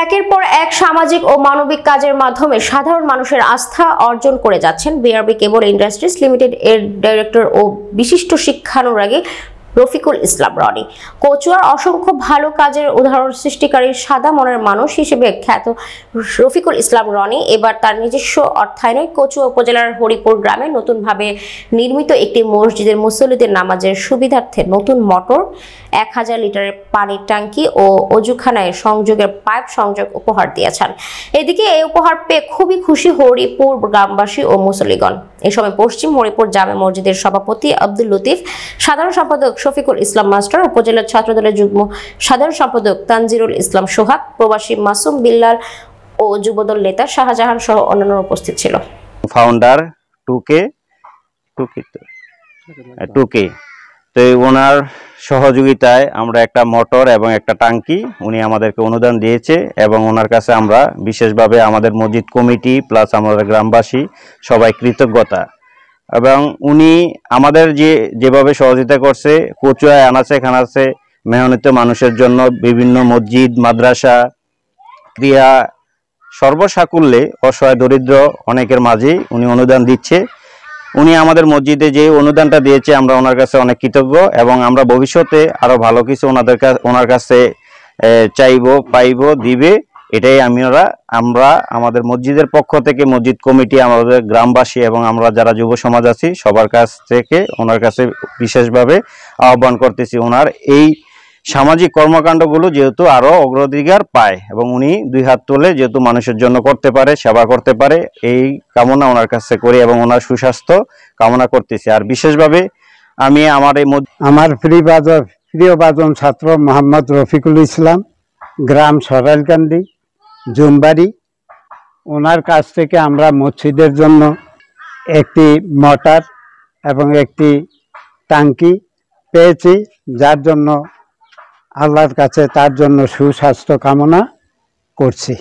একের পর এক সামাজিক ও মানবিক কাজের মাধ্যমে সাধারণ মানুষের আস্থা অর্জন করে যাচ্ছেন বিআরবি কেবল ইন্ডাস্ট্রিজ লিমিটেড এর ডাইরেক্টর ও বিশিষ্ট শিক্ষানুরাগী রফিকুল ইসলাম রনি। কচুয়ার অসংখ্য ভালো কাজের উদাহরণ সৃষ্টিকারী সাদা মনের মানুষ হিসেবে খ্যাত রফিকুল ইসলাম রনি এবার তার নিজস্ব অর্থায়নে কচুয়া উপজেলার হরিপুর গ্রামে নতুনভাবে নির্মিত একটি মসজিদের মুসল্লিদের নামাজের সুবিধার্থে নতুন মোটর, 1000 লিটারের পানির ট্যাঙ্কি ও অজুখানায় সংযোগের পাইপ সংযোগ উপহার দিয়েছেন। এদিকে এই উপহার পেয়ে খুবই খুশি হরিপুর গ্রামবাসী ও মুসল্লিগণ। এই সময় পশ্চিম হরিপুর জামে মসজিদের সভাপতি আব্দুল লতিফ, সাধারণ সম্পাদক শফিকুল ইসলাম মাস্টার, উপজেলা ছাত্রদলের যুগ্ম সাধারণ সম্পাদক তানজিরুল ইসলাম সোহাগ, প্রবাসী মাসুম বিল্লাল ও যুবদল নেতা শাহজাহান সহ অন্যান্য উপস্থিত ছিল। ফাউন্ডার টুকে তো ওনার সহযোগিতায় আমরা একটা মোটর এবং একটা ট্যাঙ্কি উনি আমাদেরকে অনুদান দিয়েছে এবং ওনার কাছে আমরা বিশেষভাবে আমাদের মসজিদ কমিটি প্লাস আমাদের গ্রামবাসী সবাই কৃতজ্ঞতা। এবং উনি আমাদের যেভাবে সহযোগিতা করছে, কচুয়ায় আনাচে খানাচে মেহনত মানুষের জন্য বিভিন্ন মসজিদ, মাদ্রাসা, ক্রিয়া সর্বসাকুল্যে অসহায় দরিদ্র অনেকের মাঝেই উনি অনুদান দিচ্ছে। উনি আমাদের মসজিদে যে অনুদানটা দিয়েছে আমরা ওনার কাছে অনেক কৃতজ্ঞ এবং আমরা ভবিষ্যতে আরো ভালো কিছু ওনার কাছে চাইবো, পাইবো, দিবে। এটাই আমরা আমাদের মসজিদের পক্ষ থেকে, মসজিদ কমিটি, আমাদের গ্রামবাসী এবং আমরা যারা যুব সমাজ আছি সবার কাছ থেকে ওনার কাছে বিশেষভাবে আহ্বান করতেছি ওনার এই সামাজিক কর্মকাণ্ডগুলো যেহেতু আরো অগ্রাধিকার পায় এবং উনি দুই হাত তুলে যেহেতু মানুষের জন্য করতে পারে, সেবা করতে পারে, এই কামনা ওনার কাছে করি এবং ওনার সুস্বাস্থ্য কামনা করতেছি। আর বিশেষভাবে আমি আমার প্রিয়ভাজন ছাত্র মোহাম্মদ রফিকুল ইসলাম, গ্রাম সরাইলকান্দি, জুমবাড়ি, ওনার কাছ থেকে আমরা মসজিদের জন্য একটি মোটর এবং একটি ট্যাঙ্কি পেয়েছি, যার জন্য আল্লাহর কাছে তার জন্য সুস্বাস্থ্য কামনা করছি।